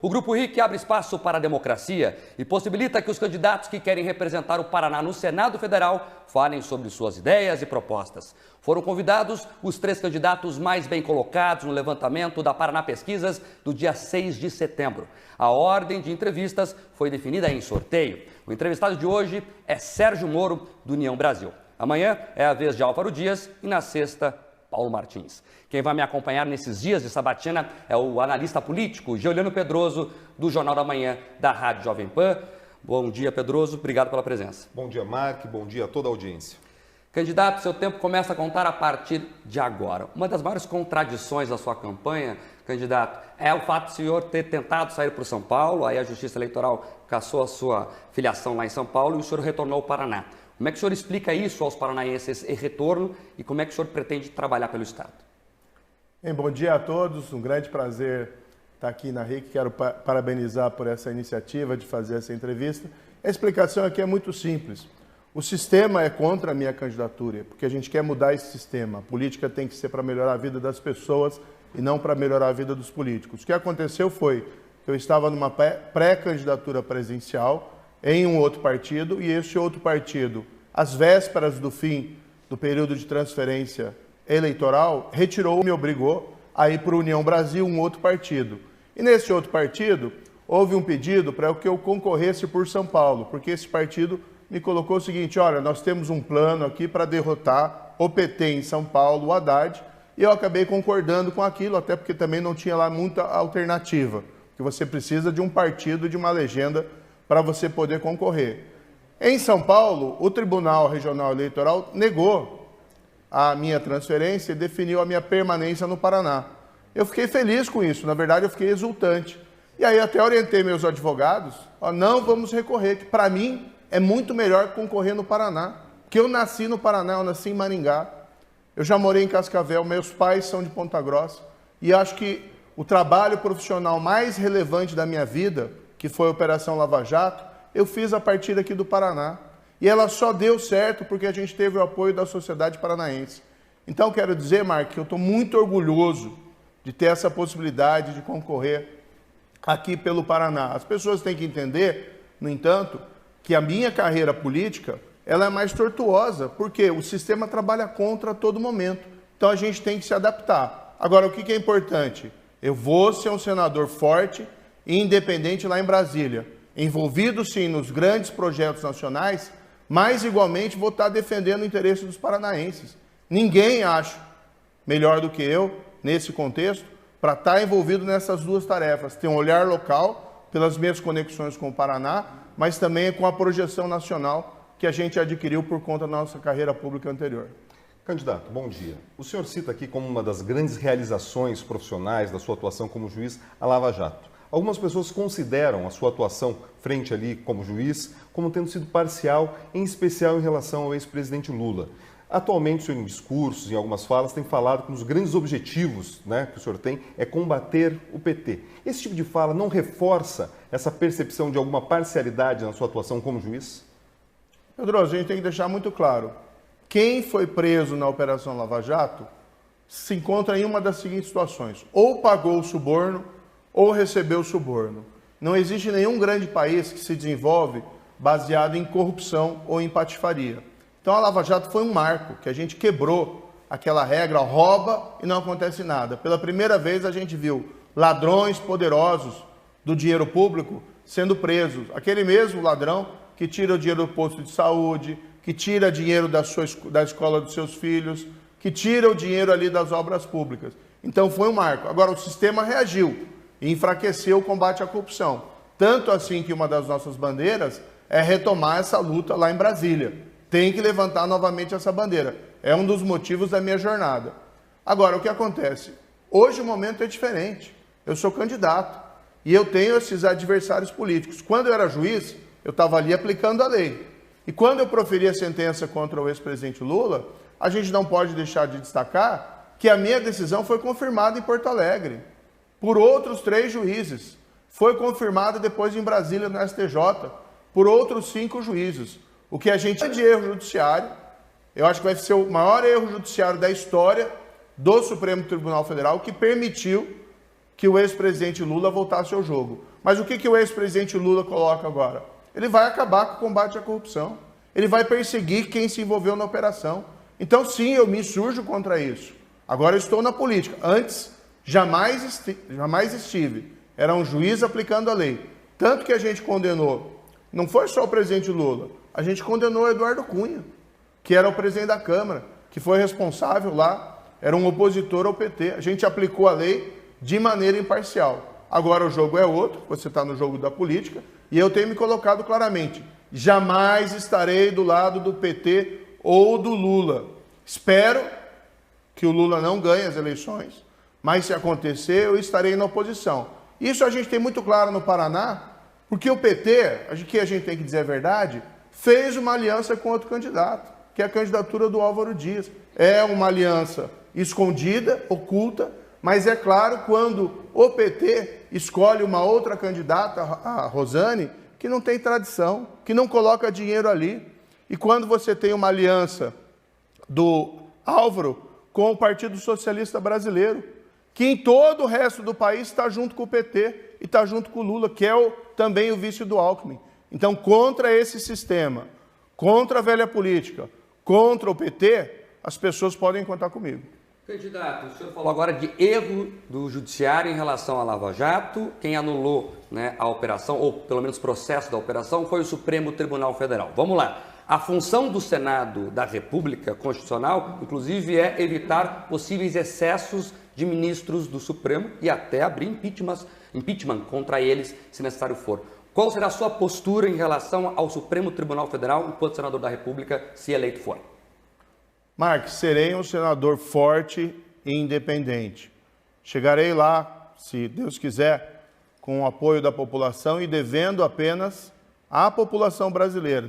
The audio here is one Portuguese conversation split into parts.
O Grupo RIC abre espaço para a democracia e possibilita que os candidatos que querem representar o Paraná no Senado Federal falem sobre suas ideias e propostas. Foram convidados os 3 candidatos mais bem colocados no levantamento da Paraná Pesquisas do dia 6 de setembro. A ordem de entrevistas foi definida em sorteio. O entrevistado de hoje é Sérgio Moro, do União Brasil. Amanhã é a vez de Álvaro Dias e na sexta, Paulo Martins. Quem vai me acompanhar nesses dias de sabatina é o analista político Giuliano Pedroso, do Jornal da Manhã da Rádio Jovem Pan. Bom dia, Pedroso. Obrigado pela presença. Bom dia, Mark. Bom dia a toda a audiência. Candidato, seu tempo começa a contar a partir de agora. Uma das maiores contradições da sua campanha, candidato, é o fato do senhor ter tentado sair para o São Paulo, aí a Justiça Eleitoral cassou a sua filiação lá em São Paulo e o senhor retornou ao Paraná. Como é que o senhor explica isso aos paranaenses, esse retorno, e como é que o senhor pretende trabalhar pelo Estado? Bem, bom dia a todos, um grande prazer estar aqui na RIC. Quero parabenizar por essa iniciativa de fazer essa entrevista. A explicação aqui é muito simples. O sistema é contra a minha candidatura, porque a gente quer mudar esse sistema. A política tem que ser para melhorar a vida das pessoas e não para melhorar a vida dos políticos. O que aconteceu foi que eu estava numa pré-candidatura presidencial em um outro partido, e esse outro partido, às vésperas do fim do período de transferência eleitoral, retirou, me obrigou a ir para a União Brasil, um outro partido. E nesse outro partido, houve um pedido para que eu concorresse por São Paulo, porque esse partido me colocou o seguinte: olha, nós temos um plano aqui para derrotar o PT em São Paulo, o Haddad, e eu acabei concordando com aquilo, até porque também não tinha lá muita alternativa, que você precisa de um partido, de uma legenda para você poder concorrer. Em São Paulo, o Tribunal Regional Eleitoral negou a minha transferência e definiu a minha permanência no Paraná. Eu fiquei feliz com isso, na verdade eu fiquei exultante. E aí até orientei meus advogados, não vamos recorrer, que para mim é muito melhor concorrer no Paraná, porque eu nasci no Paraná, eu nasci em Maringá, eu já morei em Cascavel, meus pais são de Ponta Grossa, e acho que o trabalho profissional mais relevante da minha vida, que foi a Operação Lava Jato, eu fiz a partir aqui do Paraná. E ela só deu certo porque a gente teve o apoio da sociedade paranaense. Então, quero dizer, Mark, que eu estou muito orgulhoso de ter essa possibilidade de concorrer aqui pelo Paraná. As pessoas têm que entender, no entanto, que a minha carreira política ela é mais tortuosa, porque o sistema trabalha contra a todo momento. Então, a gente tem que se adaptar. Agora, o que é importante? Eu vou ser um senador forte e independente lá em Brasília, envolvido sim nos grandes projetos nacionais, mas igualmente vou estar defendendo o interesse dos paranaenses. Ninguém acha melhor do que eu, nesse contexto, para estar envolvido nessas duas tarefas. Ter um olhar local, pelas minhas conexões com o Paraná, mas também com a projeção nacional que a gente adquiriu por conta da nossa carreira pública anterior. Candidato, bom dia. O senhor cita aqui como uma das grandes realizações profissionais da sua atuação como juiz a Lava Jato. Algumas pessoas consideram a sua atuação frente ali como juiz como tendo sido parcial, em especial em relação ao ex-presidente Lula. Atualmente, o senhor em discursos, em algumas falas, tem falado que um dos grandes objetivos que o senhor tem é combater o PT. Esse tipo de fala não reforça essa percepção de alguma parcialidade na sua atuação como juiz? Pedroso, a gente tem que deixar muito claro. Quem foi preso na Operação Lava Jato se encontra em uma das seguintes situações: ou pagou o suborno, ou recebeu suborno. Não existe nenhum grande país que se desenvolve baseado em corrupção ou em patifaria. Então a Lava Jato foi um marco, que a gente quebrou aquela regra, rouba e não acontece nada. Pela primeira vez a gente viu ladrões poderosos do dinheiro público sendo presos. Aquele mesmo ladrão que tira o dinheiro do posto de saúde, que tira dinheiro da escola dos seus filhos, que tira o dinheiro ali das obras públicas. Então foi um marco. Agora o sistema reagiu e enfraqueceu o combate à corrupção. Tanto assim que uma das nossas bandeiras é retomar essa luta lá em Brasília. Tem que levantar novamente essa bandeira. É um dos motivos da minha jornada. Agora, o que acontece? Hoje o momento é diferente. Eu sou candidato e eu tenho esses adversários políticos. Quando eu era juiz, eu estava ali aplicando a lei. E quando eu proferi a sentença contra o ex-presidente Lula, a gente não pode deixar de destacar que a minha decisão foi confirmada em Porto Alegre por outros 3 juízes. Foi confirmada depois em Brasília, no STJ, por outros 5 juízes. O que a gente chama de erro judiciário, eu acho que vai ser o maior erro judiciário da história do Supremo Tribunal Federal, que permitiu que o ex-presidente Lula voltasse ao jogo. Mas o que o ex-presidente Lula coloca agora? Ele vai acabar com o combate à corrupção. Ele vai perseguir quem se envolveu na operação. Então, sim, eu me insurjo contra isso. Agora eu estou na política. Antes, jamais estive. Era um juiz aplicando a lei. Tanto que a gente condenou, não foi só o presidente Lula, a gente condenou o Eduardo Cunha, que era o presidente da Câmara, que foi responsável lá, era um opositor ao PT. A gente aplicou a lei de maneira imparcial. Agora o jogo é outro, você está no jogo da política, e eu tenho me colocado claramente, jamais estarei do lado do PT ou do Lula. Espero que o Lula não ganhe as eleições, mas se acontecer, eu estarei na oposição. Isso a gente tem muito claro no Paraná, porque o PT, que a gente tem que dizer a verdade, fez uma aliança com outro candidato, que é a candidatura do Álvaro Dias. É uma aliança escondida, oculta, mas é claro, quando o PT escolhe uma outra candidata, a Rosane, que não tem tradição, que não coloca dinheiro ali. E quando você tem uma aliança do Álvaro com o Partido Socialista Brasileiro, que em todo o resto do país está junto com o PT e está junto com o Lula, que é também o vice do Alckmin. Então, contra esse sistema, contra a velha política, contra o PT, as pessoas podem contar comigo. Candidato, o senhor falou agora de erro do Judiciário em relação à Lava Jato. Quem anulou, né, a operação, ou pelo menos o processo da operação, foi o Supremo Tribunal Federal. Vamos lá. A função do Senado da República Constitucional, inclusive, é evitar possíveis excessos de ministros do Supremo e até abrir impeachment contra eles, se necessário for. Qual será a sua postura em relação ao Supremo Tribunal Federal, enquanto senador da República, se eleito for? Marques, serei um senador forte e independente. Chegarei lá, se Deus quiser, com o apoio da população e devendo apenas à população brasileira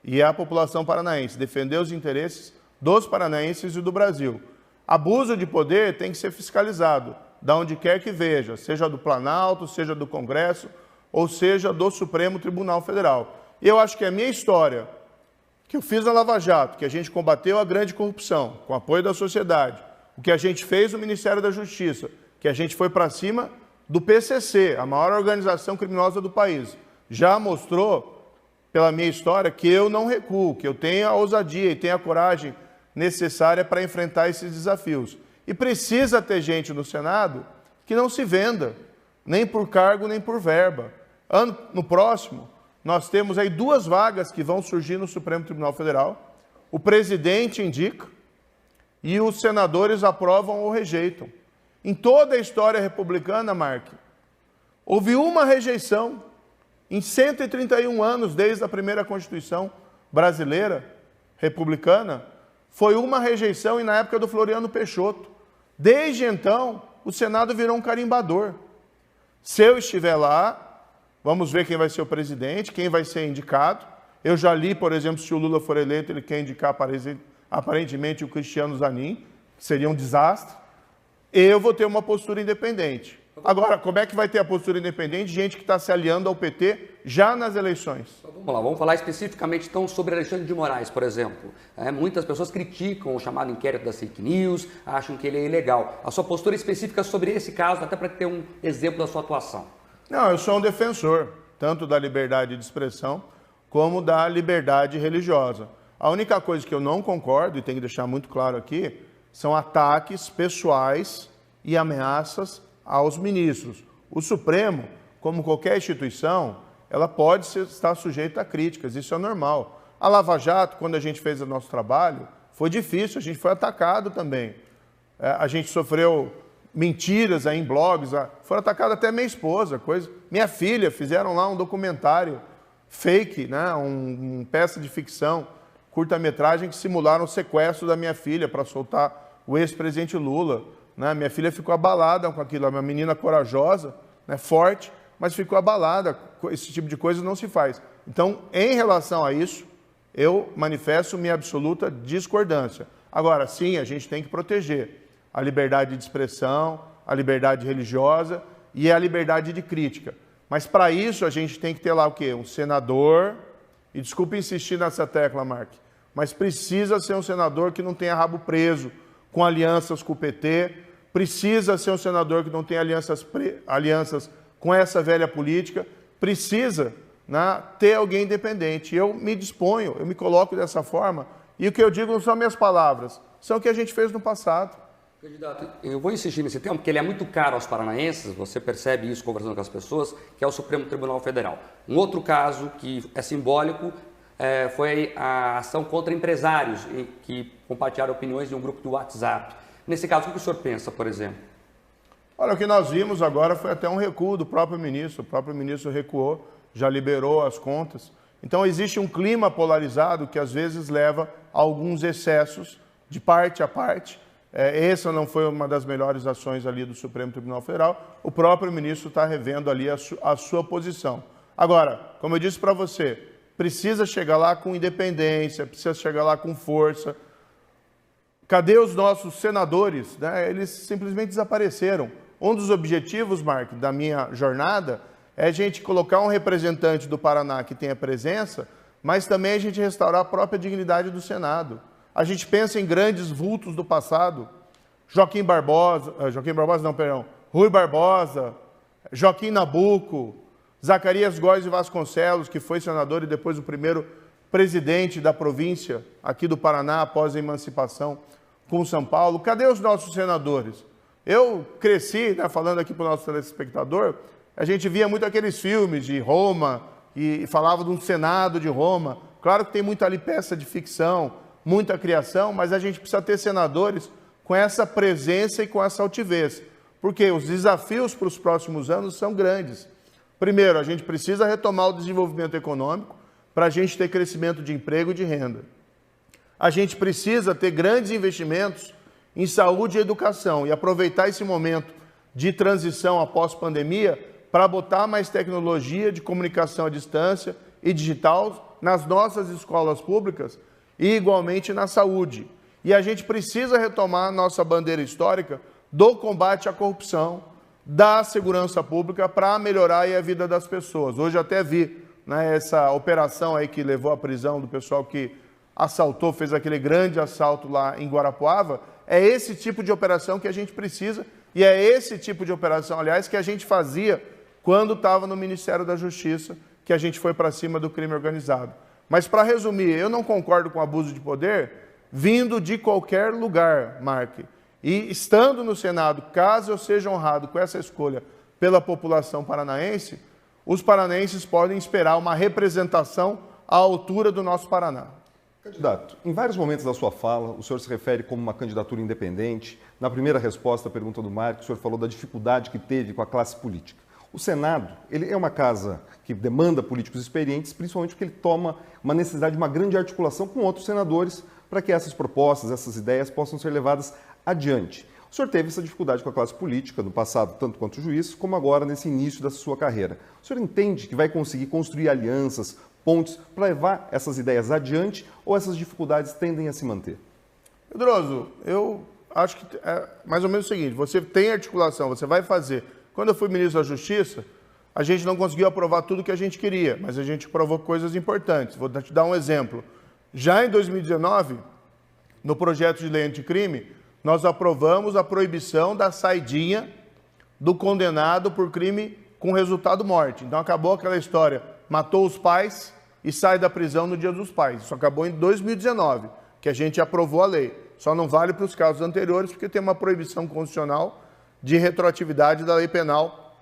e à população paranaense, defender os interesses dos paranaenses e do Brasil. Abuso de poder tem que ser fiscalizado, da onde quer que veja, seja do Planalto, seja do Congresso, ou seja do Supremo Tribunal Federal. E eu acho que a minha história, que eu fiz na Lava Jato, que a gente combateu a grande corrupção, com apoio da sociedade, o que a gente fez no Ministério da Justiça, que a gente foi para cima do PCC, a maior organização criminosa do país, já mostrou, pela minha história, que eu não recuo, que eu tenho a ousadia e tenho a coragem necessária para enfrentar esses desafios. E precisa ter gente no Senado que não se venda, nem por cargo, nem por verba. No próximo, nós temos aí 2 vagas que vão surgir no Supremo Tribunal Federal. O presidente indica e os senadores aprovam ou rejeitam. Em toda a história republicana, Mark, houve uma rejeição em 131 anos, desde a primeira Constituição brasileira, republicana, foi uma rejeição e na época do Floriano Peixoto. Desde então, o Senado virou um carimbador. Se eu estiver lá, vamos ver quem vai ser o presidente, quem vai ser indicado. Eu já li, por exemplo, se o Lula for eleito, ele quer indicar aparentemente o Cristiano Zanin, que seria um desastre. Eu vou ter uma postura independente. Agora, como é que vai ter a postura independente? Gente que está se aliando ao PT já nas eleições. Então, vamos lá, vamos falar especificamente então sobre Alexandre de Moraes, por exemplo. Muitas pessoas criticam o chamado inquérito das fake news, acham que ele é ilegal. A sua postura específica sobre esse caso, até para ter um exemplo da sua atuação. Não, eu sou um defensor, tanto da liberdade de expressão como da liberdade religiosa. A única coisa que eu não concordo, e tenho que deixar muito claro aqui, são ataques pessoais e ameaças aos ministros. O Supremo, como qualquer instituição, ela pode estar sujeita a críticas, isso é normal. A Lava Jato, quando a gente fez o nosso trabalho, foi difícil, a gente foi atacado também. A gente sofreu mentiras aí em blogs, foram atacados até minha esposa, minha filha, fizeram lá um documentário fake, né, uma peça de ficção, curta-metragem que simularam o sequestro da minha filha para soltar o ex-presidente Lula. Né? Minha filha ficou abalada com aquilo, uma menina corajosa, né, forte, mas ficou abalada. Esse tipo de coisa não se faz. Então, em relação a isso, eu manifesto minha absoluta discordância. Agora, sim, a gente tem que proteger a liberdade de expressão, a liberdade religiosa e a liberdade de crítica. Mas, para isso, a gente tem que ter lá o quê? Um senador, e desculpe insistir nessa tecla, Mark, mas precisa ser um senador que não tenha rabo preso com alianças com o PT, precisa ser um senador que não tenha alianças com essa velha política, precisa, né, ter alguém independente. Eu me disponho, eu me coloco dessa forma, e o que eu digo não são minhas palavras, são o que a gente fez no passado. Candidato, eu vou insistir nesse tema, porque ele é muito caro aos paranaenses, você percebe isso conversando com as pessoas, que é o Supremo Tribunal Federal. Um outro caso que é simbólico foi a ação contra empresários que compartilharam opiniões de um grupo do WhatsApp. Nesse caso, o que o senhor pensa, por exemplo? Olha, o que nós vimos agora foi até um recuo do próprio ministro. O próprio ministro recuou, já liberou as contas. Então, existe um clima polarizado que às vezes leva a alguns excessos de parte a parte. Essa não foi uma das melhores ações ali do Supremo Tribunal Federal. O próprio ministro está revendo ali a sua posição. Agora, como eu disse para você, precisa chegar lá com independência, precisa chegar lá com força. Cadê os nossos senadores? Né? Eles simplesmente desapareceram. Um dos objetivos, Mark, da minha jornada é a gente colocar um representante do Paraná que tenha presença, mas também a gente restaurar a própria dignidade do Senado. A gente pensa em grandes vultos do passado, Rui Barbosa, Joaquim Nabuco, Zacarias Góes de Vasconcelos, que foi senador e depois o primeiro presidente da província aqui do Paraná após a emancipação com São Paulo. Cadê os nossos senadores? Eu cresci, né, falando aqui para o nosso telespectador, a gente via muito aqueles filmes de Roma e falava de um Senado de Roma. Claro que tem muita ali peça de ficção, muita criação, mas a gente precisa ter senadores com essa presença e com essa altivez, porque os desafios para os próximos anos são grandes. Primeiro, a gente precisa retomar o desenvolvimento econômico para a gente ter crescimento de emprego e de renda. A gente precisa ter grandes investimentos em saúde e educação e aproveitar esse momento de transição após pandemia para botar mais tecnologia de comunicação à distância e digital nas nossas escolas públicas e igualmente na saúde. E a gente precisa retomar a nossa bandeira histórica do combate à corrupção, da segurança pública para melhorar aí a vida das pessoas. Hoje até vi, né, essa operação aí que levou à prisão do pessoal que assaltou, fez aquele grande assalto lá em Guarapuava. É esse tipo de operação que a gente precisa e é esse tipo de operação, aliás, que a gente fazia quando estava no Ministério da Justiça, que a gente foi para cima do crime organizado. Mas, para resumir, eu não concordo com abuso de poder vindo de qualquer lugar, Mark. E estando no Senado, caso eu seja honrado com essa escolha pela população paranaense, os paranaenses podem esperar uma representação à altura do nosso Paraná. Candidato, em vários momentos da sua fala, o senhor se refere como uma candidatura independente. Na primeira resposta à pergunta do Mark, o senhor falou da dificuldade que teve com a classe política. O Senado, ele é uma casa que demanda políticos experientes, principalmente porque ele toma uma necessidade de uma grande articulação com outros senadores para que essas propostas, essas ideias possam ser levadas adiante. O senhor teve essa dificuldade com a classe política no passado, tanto quanto juiz, como agora nesse início da sua carreira. O senhor entende que vai conseguir construir alianças, pontes, para levar essas ideias adiante ou essas dificuldades tendem a se manter? Pedroso, eu acho que é mais ou menos o seguinte, você tem articulação, você vai fazer. Quando eu fui ministro da Justiça, a gente não conseguiu aprovar tudo que a gente queria, mas a gente aprovou coisas importantes. Vou te dar um exemplo. Já em 2019, no projeto de lei anticrime, nós aprovamos a proibição da saidinha do condenado por crime com resultado morte. Então acabou aquela história, matou os pais e sai da prisão no Dia dos Pais. Isso acabou em 2019, que a gente aprovou a lei. Só não vale para os casos anteriores, porque tem uma proibição constitucional de retroatividade da lei penal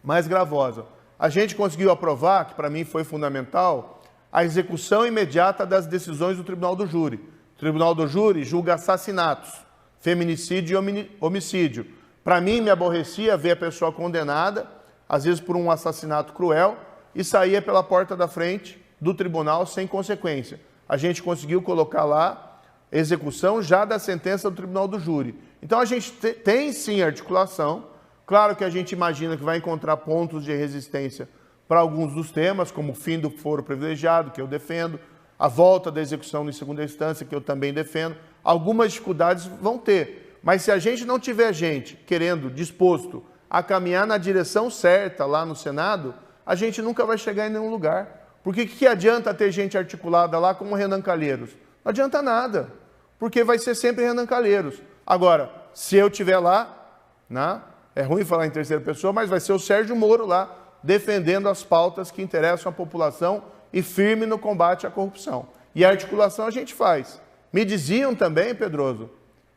mais gravosa. A gente conseguiu aprovar, que para mim foi fundamental, a execução imediata das decisões do Tribunal do Júri. O Tribunal do Júri julga assassinatos, feminicídio e homicídio. Para mim, me aborrecia ver a pessoa condenada, às vezes por um assassinato cruel, e saía pela porta da frente do tribunal sem consequência. A gente conseguiu colocar lá execução já da sentença do Tribunal do Júri. Então a gente tem sim articulação. Claro que a gente imagina que vai encontrar pontos de resistência para alguns dos temas, como o fim do foro privilegiado, que eu defendo, a volta da execução em segunda instância, que eu também defendo. Algumas dificuldades vão ter, mas se a gente não tiver gente querendo, disposto a caminhar na direção certa lá no Senado, a gente nunca vai chegar em nenhum lugar. Porque o que adianta ter gente articulada lá como Renan Calheiros? Não adianta nada, porque vai ser sempre Renan Calheiros. Agora, se eu estiver lá, né, é ruim falar em terceira pessoa, mas vai ser o Sérgio Moro lá defendendo as pautas que interessam a população e firme no combate à corrupção. E a articulação a gente faz. Me diziam também, Pedroso,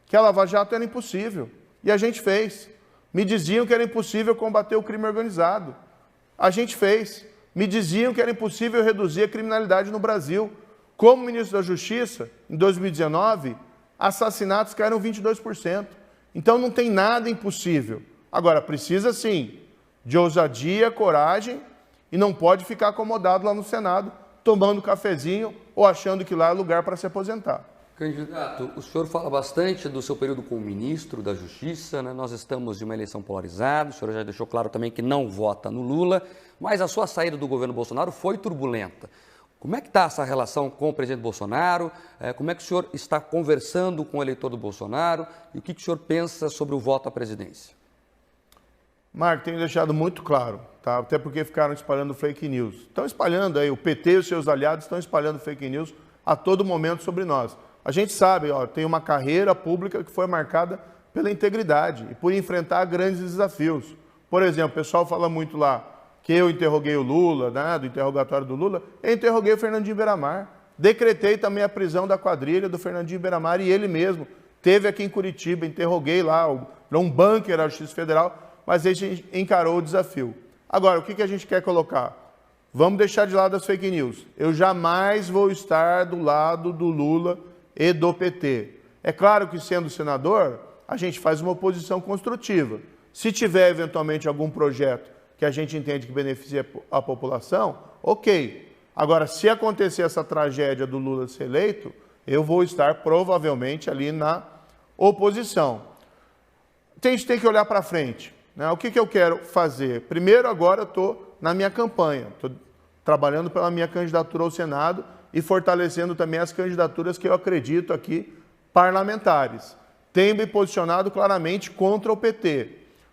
que a Lava Jato era impossível. E a gente fez. Me diziam que era impossível combater o crime organizado. A gente fez. Me diziam que era impossível reduzir a criminalidade no Brasil. Como ministro da Justiça, em 2019, assassinatos caíram 22%. Então não tem nada impossível. Agora, precisa sim de ousadia, coragem e não pode ficar acomodado lá no Senado, tomando cafezinho ou achando que lá é lugar para se aposentar. Candidato, o senhor fala bastante do seu período como ministro da Justiça, né? Nós estamos de uma eleição polarizada, o senhor já deixou claro também que não vota no Lula, mas a sua saída do governo Bolsonaro foi turbulenta. Como é que está essa relação com o presidente Bolsonaro? Como é que o senhor está conversando com o eleitor do Bolsonaro? E o que o senhor pensa sobre o voto à presidência? Marco, tenho deixado muito claro, tá? Até porque ficaram espalhando fake news. Estão espalhando aí, o PT e os seus aliados estão espalhando fake news a todo momento sobre nós. A gente sabe, tem uma carreira pública que foi marcada pela integridade e por enfrentar grandes desafios. Por exemplo, o pessoal fala muito lá que eu interroguei o Lula, né, do interrogatório do Lula, eu interroguei o Fernandinho Beiramar. Decretei também a prisão da quadrilha do Fernandinho Beiramar e ele mesmo esteve aqui em Curitiba, interroguei lá, um bunker da Justiça Federal, mas a gente encarou o desafio. Agora, o que a gente quer colocar? Vamos deixar de lado as fake news. Eu jamais vou estar do lado do Lula e do PT. É claro que, sendo senador, a gente faz uma oposição construtiva. Se tiver, eventualmente, algum projeto que a gente entende que beneficia a população, ok. Agora, se acontecer essa tragédia do Lula ser eleito, eu vou estar, provavelmente, ali na oposição. A gente tem que olhar para frente. Né? O que eu quero fazer? Primeiro, agora, eu estou na minha campanha. Estou trabalhando pela minha candidatura ao Senado e fortalecendo também as candidaturas que eu acredito aqui, parlamentares. Tenho me posicionado claramente contra o PT.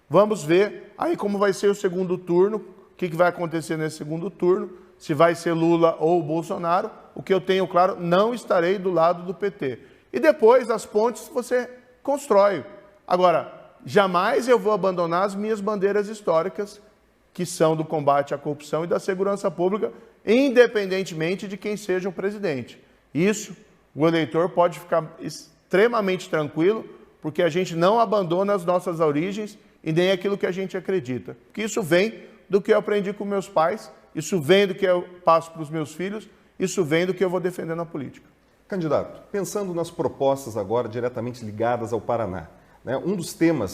Vamos ver aí como vai ser o segundo turno, o que vai acontecer nesse segundo turno, se vai ser Lula ou Bolsonaro. O que eu tenho claro, não estarei do lado do PT. E depois, as pontes você constrói. Agora, jamais eu vou abandonar as minhas bandeiras históricas, que são do combate à corrupção e da segurança pública, independentemente de quem seja o presidente. Isso, o eleitor pode ficar extremamente tranquilo, porque a gente não abandona as nossas origens e nem aquilo que a gente acredita. Porque isso vem do que eu aprendi com meus pais, isso vem do que eu passo para os meus filhos, isso vem do que eu vou defender na política. Candidato, pensando nas propostas agora diretamente ligadas ao Paraná, né? Um dos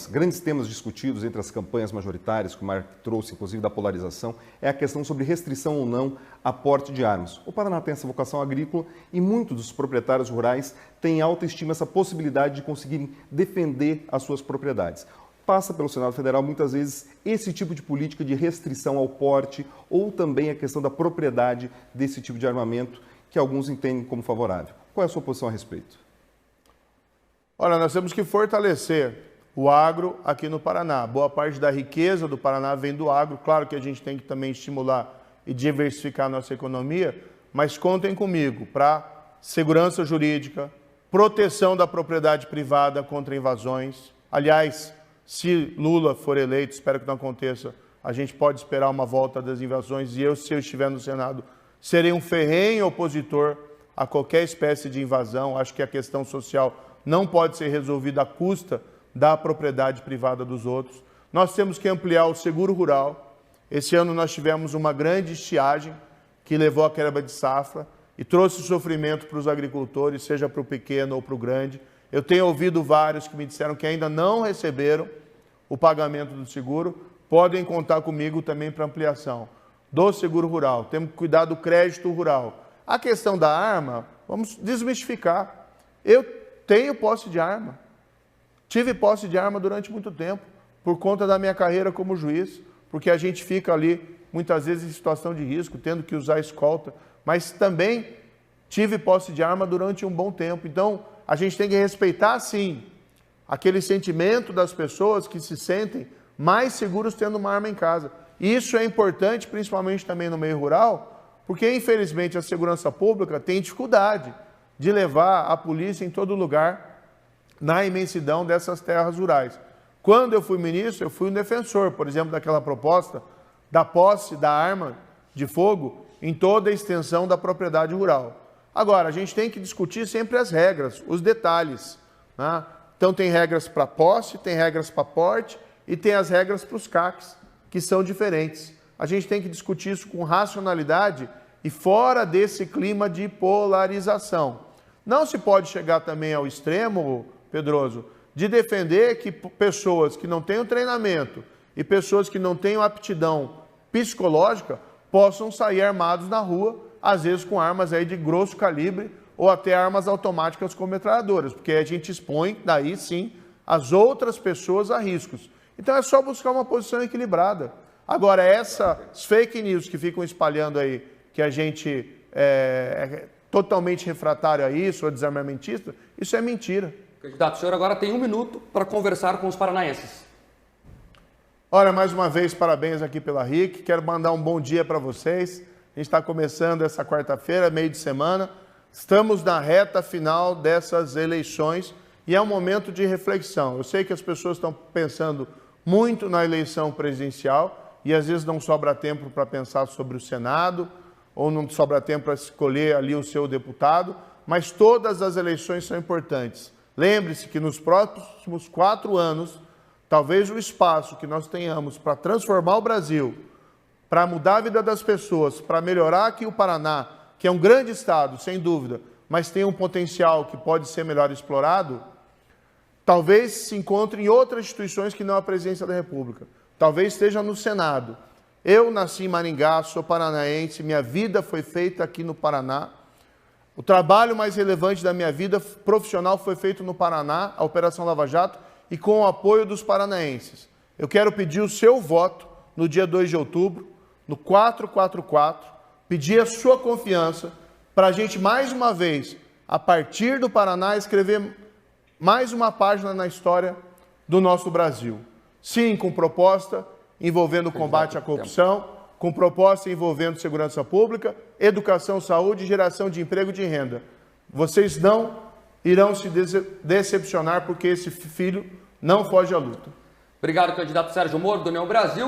grandes temas discutidos entre as campanhas majoritárias, que o Marco trouxe, inclusive, da polarização, é a questão sobre restrição ou não a porte de armas. O Paraná tem essa vocação agrícola e muitos dos proprietários rurais têm autoestima essa possibilidade de conseguirem defender as suas propriedades. Passa pelo Senado Federal, muitas vezes, esse tipo de política de restrição ao porte ou também a questão da propriedade desse tipo de armamento que alguns entendem como favorável. Qual é a sua posição a respeito? Olha, nós temos que fortalecer o agro aqui no Paraná. Boa parte da riqueza do Paraná vem do agro. Claro que a gente tem que também estimular e diversificar a nossa economia, mas contem comigo para segurança jurídica, proteção da propriedade privada contra invasões. Aliás, se Lula for eleito, espero que não aconteça, a gente pode esperar uma volta das invasões e eu, se eu estiver no Senado, serei um ferrenho opositor a qualquer espécie de invasão. Acho que a questão social não pode ser resolvida à custa da propriedade privada dos outros. Nós temos que ampliar o seguro rural. Esse ano nós tivemos uma grande estiagem que levou à quebra de safra e trouxe sofrimento para os agricultores, seja para o pequeno ou para o grande. Eu tenho ouvido vários que me disseram que ainda não receberam o pagamento do seguro. Podem contar comigo também para ampliação do seguro rural. Temos que cuidar do crédito rural. A questão da arma, vamos desmistificar. Eu tenho posse de arma. Tive posse de arma durante muito tempo, por conta da minha carreira como juiz, porque a gente fica ali, muitas vezes, em situação de risco, tendo que usar escolta, mas também tive posse de arma durante um bom tempo. Então, a gente tem que respeitar, sim, aquele sentimento das pessoas que se sentem mais seguros tendo uma arma em casa. E isso é importante, principalmente também no meio rural, porque, infelizmente, a segurança pública tem dificuldade de levar a polícia em todo lugar na imensidão dessas terras rurais. Quando eu fui ministro, eu fui um defensor, por exemplo, daquela proposta da posse da arma de fogo em toda a extensão da propriedade rural. Agora, a gente tem que discutir sempre as regras, os detalhes, né? Então tem regras para posse, tem regras para porte e tem as regras para os CACs, que são diferentes. A gente tem que discutir isso com racionalidade e fora desse clima de polarização. Não se pode chegar também ao extremo, Pedroso, de defender que pessoas que não tenham treinamento e pessoas que não tenham aptidão psicológica possam sair armados na rua, às vezes com armas aí de grosso calibre ou até armas automáticas com metralhadoras, porque a gente expõe, daí sim, as outras pessoas a riscos. Então é só buscar uma posição equilibrada. Agora, essas fake news que ficam espalhando aí, que a gente é totalmente refratário a isso, ou desarmamentista, isso é mentira. Candidato, o senhor agora tem 1 minuto para conversar com os paranaenses. Olha, mais uma vez, parabéns aqui pela RIC. Quero mandar um bom dia para vocês. A gente está começando essa quarta-feira, meio de semana. Estamos na reta final dessas eleições e é um momento de reflexão. Eu sei que as pessoas estão pensando muito na eleição presidencial e às vezes não sobra tempo para pensar sobre o Senado ou não sobra tempo para escolher ali o seu deputado, mas todas as eleições são importantes. Lembre-se que nos próximos 4 anos, talvez o espaço que nós tenhamos para transformar o Brasil, para mudar a vida das pessoas, para melhorar aqui o Paraná, que é um grande estado, sem dúvida, mas tem um potencial que pode ser melhor explorado, talvez se encontre em outras instituições que não a Presidência da República. Talvez esteja no Senado. Eu nasci em Maringá, sou paranaense, minha vida foi feita aqui no Paraná. O trabalho mais relevante da minha vida profissional foi feito no Paraná, a Operação Lava Jato, e com o apoio dos paranaenses. Eu quero pedir o seu voto no dia 2 de outubro, no 444, pedir a sua confiança para a gente, mais uma vez, a partir do Paraná, escrever mais uma página na história do nosso Brasil. Sim, com proposta envolvendo o combate à corrupção, com proposta envolvendo segurança pública, educação, saúde e geração de emprego e de renda. Vocês não irão se decepcionar porque esse filho não foge à luta. Obrigado, candidato Sérgio Moro, do União Brasil.